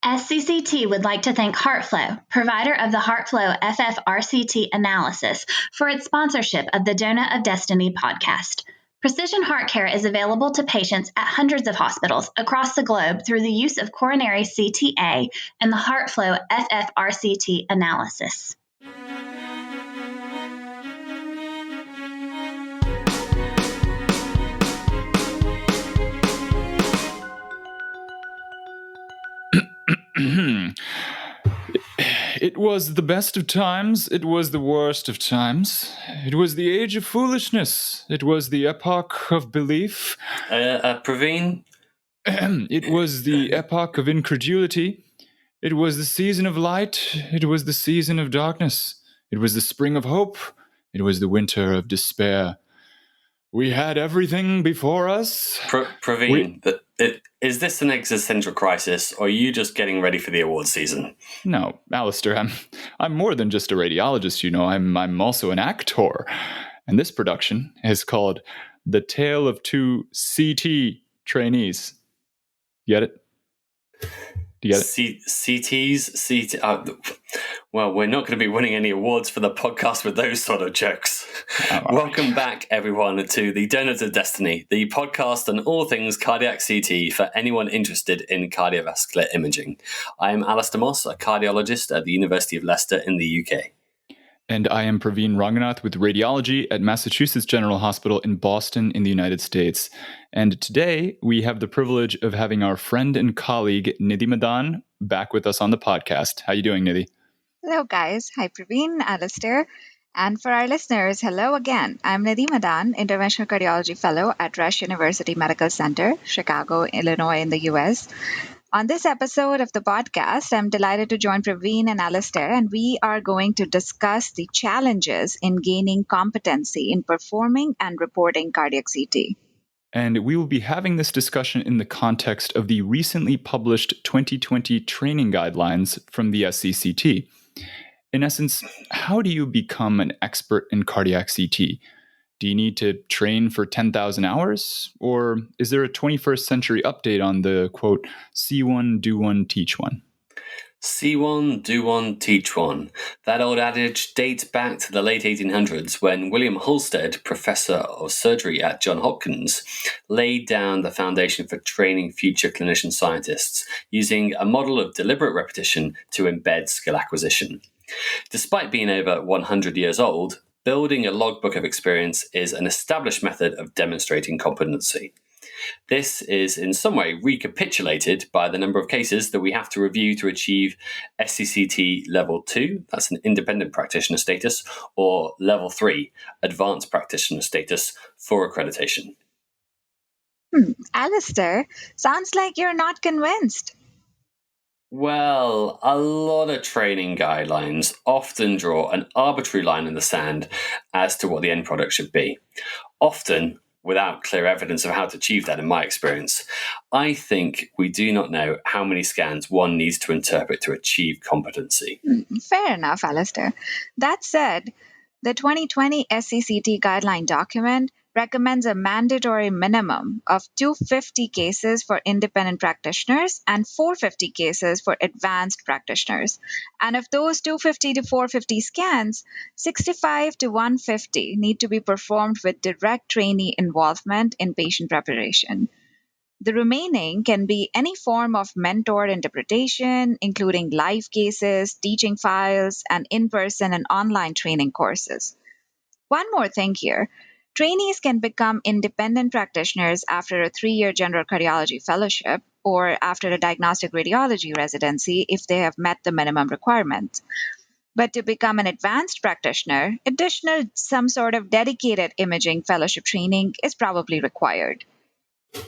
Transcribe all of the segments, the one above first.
SCCT would like to thank HeartFlow, provider of the HeartFlow FFRCT analysis, for its sponsorship of the Donut of Destiny podcast. Precision heart care is available to patients at hundreds of hospitals across the globe through the use of coronary CTA and the HeartFlow FFRCT analysis. It was the best of times, it was the worst of times. It was the age of foolishness. It was the epoch of belief. Praveen? It was the epoch of incredulity. It was the season of light. It was the season of darkness. It was the spring of hope. It was the winter of despair. We had everything before us. Praveen, is this an existential crisis, or are you just getting ready for the awards season? No, Alistair, I'm more than just a radiologist, you know. I'm also an actor. And this production is called The Tale of Two CT Trainees. Get it? Do you get it? CTs? Well, we're not going to be winning any awards for the podcast with those sort of jokes. Welcome back, everyone, to the Donut of Destiny, the podcast on all things cardiac CT for anyone interested in cardiovascular imaging. I am Alistair Moss, a cardiologist at the University of Leicester in the UK. And I am Praveen Ranganath with radiology at Massachusetts General Hospital in Boston in the United States. And today we have the privilege of having our friend and colleague Nidhi Madan back with us on the podcast. How are you doing, Nidhi? Hello, guys. Hi, Praveen, Alistair. And for our listeners, hello again. I'm Nidhi Madan, Interventional Cardiology Fellow at Rush University Medical Center, Chicago, Illinois in the US. On this episode of the podcast, I'm delighted to join Praveen and Alistair, and we are going to discuss the challenges in gaining competency in performing and reporting cardiac CT. And we will be having this discussion in the context of the recently published 2020 training guidelines from the SCCT. In essence, how do you become an expert in cardiac CT? Do you need to train for 10,000 hours? Or is there a 21st century update on the, quote, see one, do one, teach one? See one, do one, teach one. That old adage dates back to the late 1800s when William Halsted, professor of surgery at Johns Hopkins, laid down the foundation for training future clinician scientists using a model of deliberate repetition to embed skill acquisition. Despite being over 100 years old, building a logbook of experience is an established method of demonstrating competency. This is in some way recapitulated by the number of cases that we have to review to achieve SCCT Level 2, that's an independent practitioner status, or Level 3, advanced practitioner status for accreditation. Alistair, sounds like you're not convinced. Well, a lot of training guidelines often draw an arbitrary line in the sand as to what the end product should be, often without clear evidence of how to achieve that, in my experience. I think we do not know how many scans one needs to interpret to achieve competency. Fair enough, Alistair. That said, the 2020 SCCT guideline document recommends a mandatory minimum of 250 cases for independent practitioners and 450 cases for advanced practitioners. And of those 250 to 450 scans, 65 to 150 need to be performed with direct trainee involvement in patient preparation. The remaining can be any form of mentored interpretation, including live cases, teaching files, and in-person and online training courses. One more thing here. Trainees can become independent practitioners after a 3-year general cardiology fellowship or after a diagnostic radiology residency if they have met the minimum requirements. But to become an advanced practitioner, additional some sort of dedicated imaging fellowship training is probably required.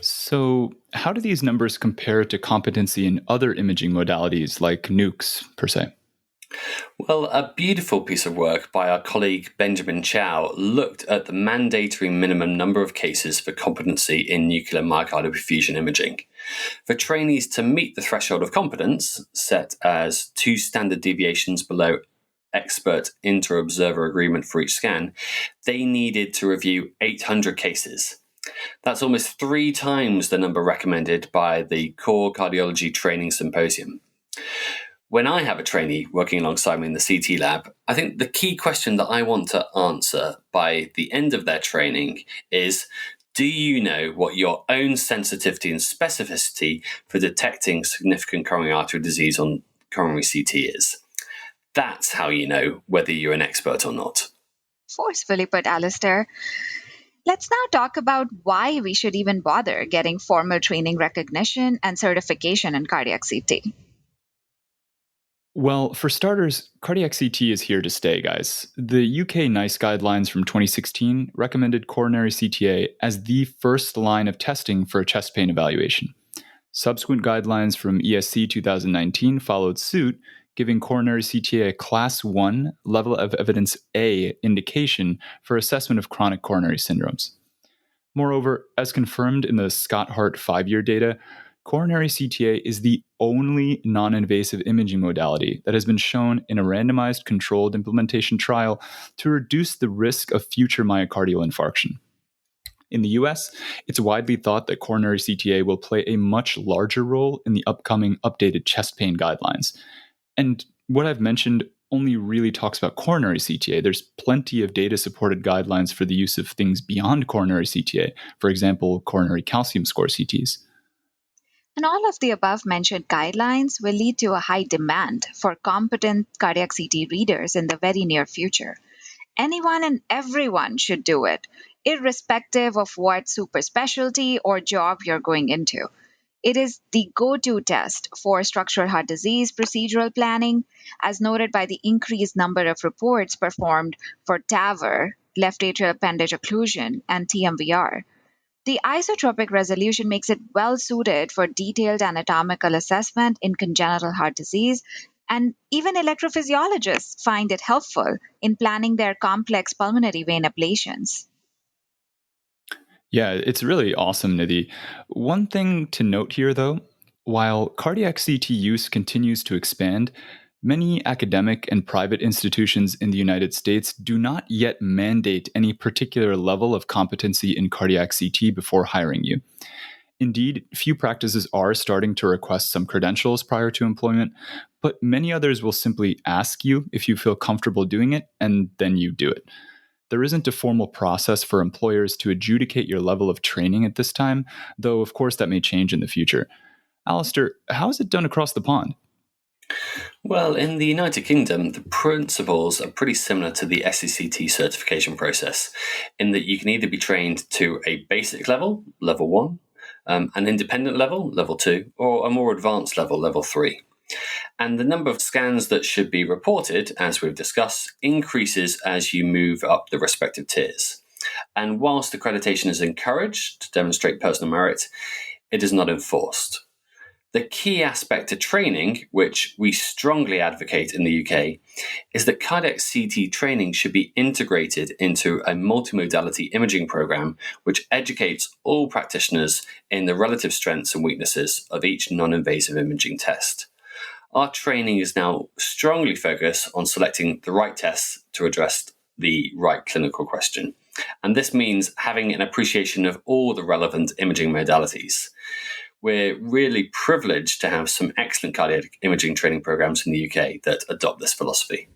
So how do these numbers compare to competency in other imaging modalities like nukes, per se? Well, a beautiful piece of work by our colleague Benjamin Chow looked at the mandatory minimum number of cases for competency in nuclear myocardial perfusion imaging. For trainees to meet the threshold of competence, set as 2 standard deviations below expert inter-observer agreement for each scan, they needed to review 800 cases. That's almost 3 times the number recommended by the Core Cardiology Training Symposium. When I have a trainee working alongside me in the CT lab, I think the key question that I want to answer by the end of their training is, do you know what your own sensitivity and specificity for detecting significant coronary artery disease on coronary CT is? That's how you know whether you're an expert or not. Forcefully put, Alistair. Let's now talk about why we should even bother getting formal training recognition and certification in cardiac CT. Well, for starters, cardiac CT is here to stay, guys. The UK NICE guidelines from 2016 recommended coronary CTA as the first line of testing for a chest pain evaluation. Subsequent guidelines from ESC 2019 followed suit, giving coronary CTA a Class 1 level of evidence A indication for assessment of chronic coronary syndromes. Moreover, as confirmed in the Scott-Hart 5-year data, coronary CTA is the only non-invasive imaging modality that has been shown in a randomized controlled implementation trial to reduce the risk of future myocardial infarction. In the US, it's widely thought that coronary CTA will play a much larger role in the upcoming updated chest pain guidelines. And what I've mentioned only really talks about coronary CTA. There's plenty of data-supported guidelines for the use of things beyond coronary CTA, for example, coronary calcium score CTs. And all of the above mentioned guidelines will lead to a high demand for competent cardiac CT readers in the very near future. Anyone and everyone should do it, irrespective of what super specialty or job you're going into. It is the go-to test for structural heart disease procedural planning, as noted by the increased number of reports performed for TAVR, left atrial appendage occlusion, and TMVR. The isotropic resolution makes it well suited for detailed anatomical assessment in congenital heart disease, and even electrophysiologists find it helpful in planning their complex pulmonary vein ablations. Yeah, it's really awesome, Nidhi. One thing to note here, though, while cardiac CT use continues to expand, many academic and private institutions in the United States do not yet mandate any particular level of competency in cardiac CT before hiring you. Indeed, few practices are starting to request some credentials prior to employment, but many others will simply ask you if you feel comfortable doing it, and then you do it. There isn't a formal process for employers to adjudicate your level of training at this time, though of course that may change in the future. Alistair, how is it done across the pond? Well, in the United Kingdom, the principles are pretty similar to the SCCT certification process, in that you can either be trained to a basic level, level 1, an independent level, level 2, or a more advanced level, level 3. And the number of scans that should be reported, as we've discussed, increases as you move up the respective tiers. And whilst accreditation is encouraged to demonstrate personal merit, it is not enforced. The key aspect to training, which we strongly advocate in the UK, is that cardiac CT training should be integrated into a multimodality imaging program which educates all practitioners in the relative strengths and weaknesses of each non-invasive imaging test. Our training is now strongly focused on selecting the right tests to address the right clinical question. And this means having an appreciation of all the relevant imaging modalities. We're really privileged to have some excellent cardiac imaging training programs in the UK that adopt this philosophy.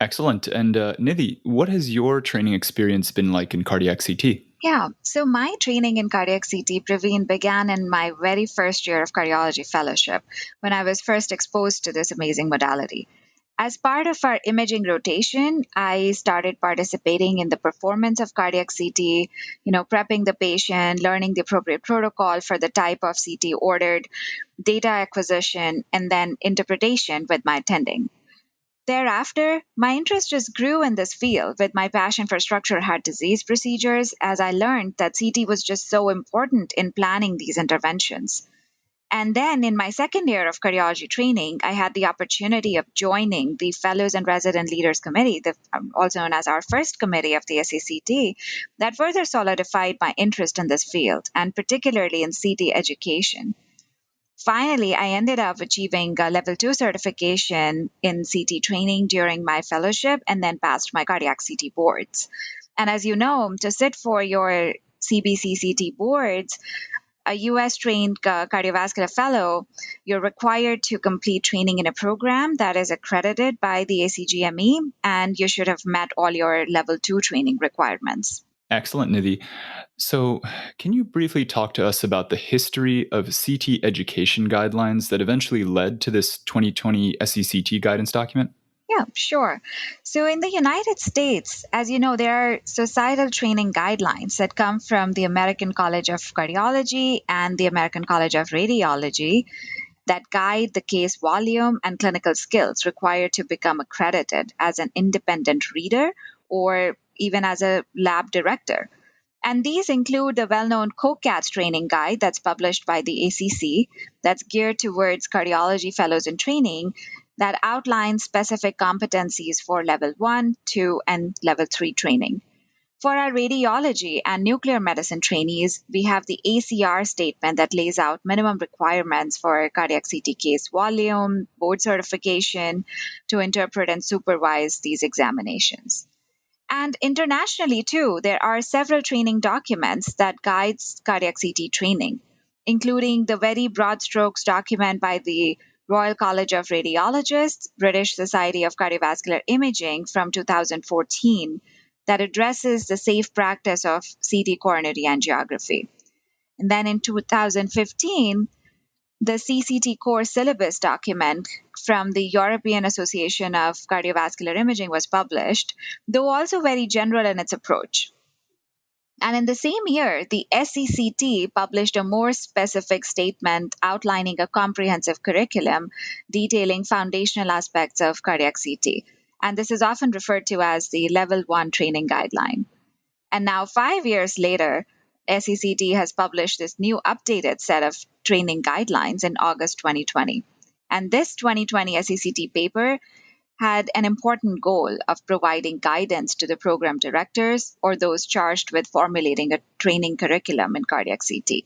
Excellent. And Nidhi, what has your training experience been like in cardiac CT? Yeah, so my training in cardiac CT, Praveen, began in my very first year of cardiology fellowship when I was first exposed to this amazing modality. As part of our imaging rotation, I started participating in the performance of cardiac CT, prepping the patient, learning the appropriate protocol for the type of CT ordered, data acquisition, and then interpretation with my attending. Thereafter, my interest just grew in this field with my passion for structural heart disease procedures as I learned that CT was just so important in planning these interventions. And then in my second year of cardiology training, I had the opportunity of joining the Fellows and Resident Leaders Committee, also known as our first committee of the SCCT, that further solidified my interest in this field, and particularly in CT education. Finally, I ended up achieving a level 2 certification in CT training during my fellowship and then passed my cardiac CT boards. And as you know, to sit for your CBC CT boards, a US trained cardiovascular fellow, you're required to complete training in a program that is accredited by the ACGME, and you should have met all your level 2 training requirements. Excellent, Nidhi. So, can you briefly talk to us about the history of CT education guidelines that eventually led to this 2020 SECT guidance document? Yeah, sure. So in the United States, as you know, there are societal training guidelines that come from the American College of Cardiology and the American College of Radiology that guide the case volume and clinical skills required to become accredited as an independent reader or even as a lab director. And these include the well-known COCATS training guide that's published by the ACC that's geared towards cardiology fellows in training that outlines specific competencies for level 1, 2, and level 3 training. For our radiology and nuclear medicine trainees, we have the ACR statement that lays out minimum requirements for cardiac CT case volume, board certification to interpret and supervise these examinations. And internationally, too, there are several training documents that guides cardiac CT training, including the very broad strokes document by the Royal College of Radiologists, British Society of Cardiovascular Imaging from 2014 that addresses the safe practice of CT coronary angiography. And then in 2015, the CCT core syllabus document from the European Association of Cardiovascular Imaging was published, though also very general in its approach. And in the same year, the SECT published a more specific statement outlining a comprehensive curriculum detailing foundational aspects of cardiac CT. And this is often referred to as the Level 1 training guideline. And now, 5 years later, SECT has published this new updated set of training guidelines in August 2020. And this 2020 SECT paper had an important goal of providing guidance to the program directors or those charged with formulating a training curriculum in cardiac CT.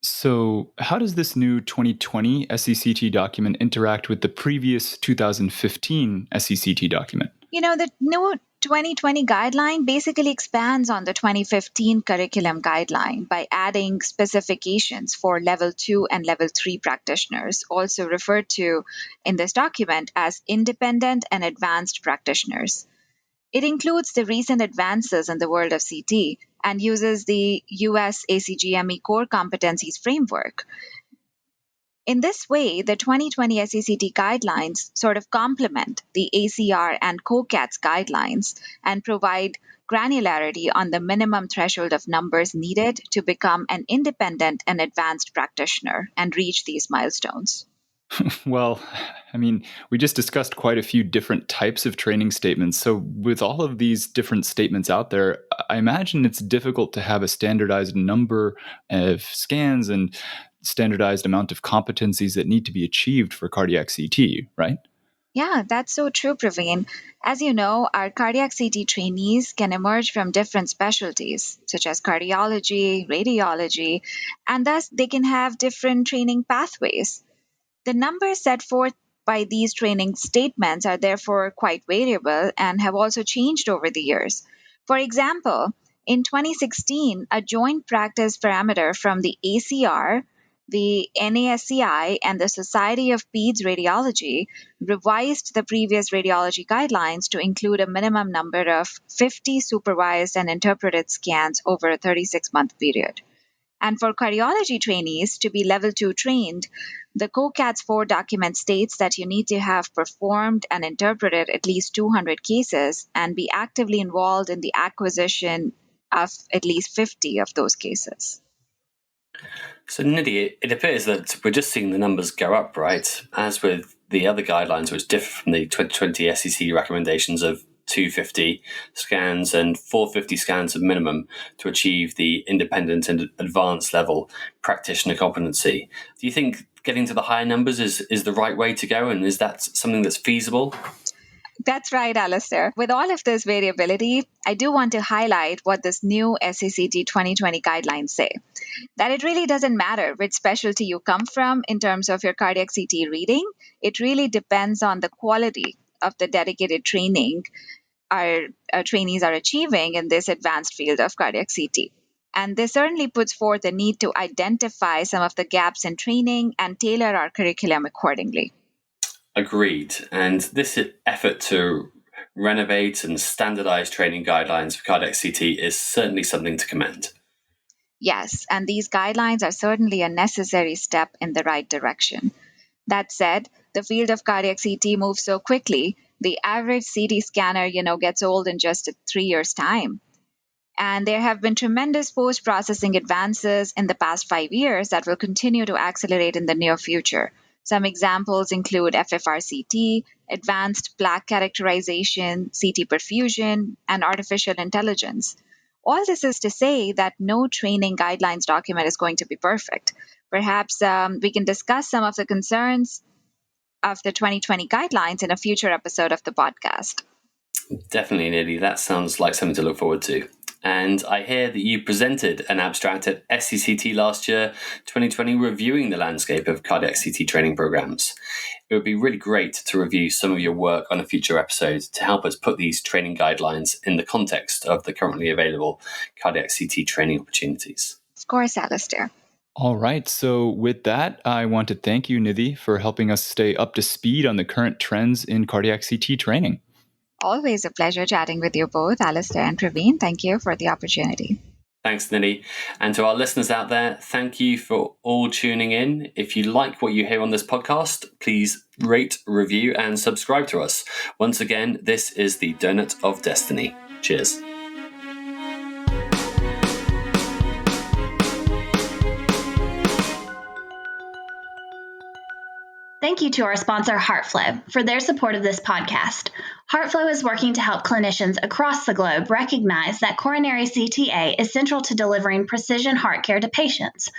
So, how does this new 2020 SECT document interact with the previous 2015 SECT document? The new 2020 guideline basically expands on the 2015 curriculum guideline by adding specifications for level 2 and level 3 practitioners, also referred to in this document as independent and advanced practitioners. It includes the recent advances in the world of CT and uses the US ACGME core competencies framework. In this way, the 2020 SECT guidelines sort of complement the ACR and COCATS guidelines and provide granularity on the minimum threshold of numbers needed to become an independent and advanced practitioner and reach these milestones. Well, we just discussed quite a few different types of training statements. So, with all of these different statements out there, I imagine it's difficult to have a standardized number of scans and standardized amount of competencies that need to be achieved for cardiac CT, right? Yeah, that's so true, Praveen. As you know, our cardiac CT trainees can emerge from different specialties, such as cardiology, radiology, and thus they can have different training pathways. The numbers set forth by these training statements are therefore quite variable and have also changed over the years. For example, in 2016, a joint practice parameter from the ACR, the NASCI, and the Society of Peds Radiology revised the previous radiology guidelines to include a minimum number of 50 supervised and interpreted scans over a 36-month period. And for cardiology trainees to be level 2 trained, the COCATS 4 document states that you need to have performed and interpreted at least 200 cases and be actively involved in the acquisition of at least 50 of those cases. So, Nidhi, it appears that we're just seeing the numbers go up, right? As with the other guidelines, which differ from the 2020 SEC recommendations of 250 scans and 450 scans of minimum to achieve the independent and advanced level practitioner competency. Do you think getting to the higher numbers is the right way to go, and is that something that's feasible? That's right, Alistair. With all of this variability, I do want to highlight what this new SECT 2020 guidelines say. That it really doesn't matter which specialty you come from in terms of your cardiac CT reading. It really depends on the quality of the dedicated training our trainees are achieving in this advanced field of cardiac CT. And this certainly puts forth a need to identify some of the gaps in training and tailor our curriculum accordingly. Agreed. And this effort to renovate and standardize training guidelines for cardiac CT is certainly something to commend. Yes, and these guidelines are certainly a necessary step in the right direction. That said, the field of cardiac CT moves so quickly, the average CT scanner, gets old in just 3 years' time. And there have been tremendous post-processing advances in the past 5 years that will continue to accelerate in the near future. Some examples include FFRCT, advanced plaque characterization, CT perfusion, and artificial intelligence. All this is to say that no training guidelines document is going to be perfect. Perhaps we can discuss some of the concerns of the 2020 guidelines in a future episode of the podcast. Definitely, Nidhi. That sounds like something to look forward to. And I hear that you presented an abstract at SCCT last year, 2020, reviewing the landscape of cardiac CT training programs. It would be really great to review some of your work on a future episode to help us put these training guidelines in the context of the currently available cardiac CT training opportunities. Of course, Alistair. All right. So with that, I want to thank you, Nidhi, for helping us stay up to speed on the current trends in cardiac CT training. Always a pleasure chatting with you both, Alistair and Praveen. Thank you for the opportunity. Thanks, Nidhi. And to our listeners out there, thank you for all tuning in. If you like what you hear on this podcast, please rate, review, and subscribe to us. Once again, this is the Donut of Destiny. Cheers. Thank you to our sponsor, HeartFlow, for their support of this podcast. HeartFlow is working to help clinicians across the globe recognize that coronary CTA is central to delivering precision heart care to patients.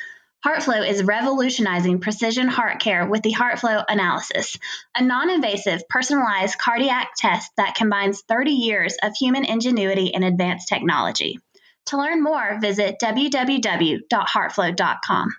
HeartFlow is revolutionizing precision heart care with the HeartFlow Analysis, a non-invasive, personalized cardiac test that combines 30 years of human ingenuity and advanced technology. To learn more, visit www.heartflow.com.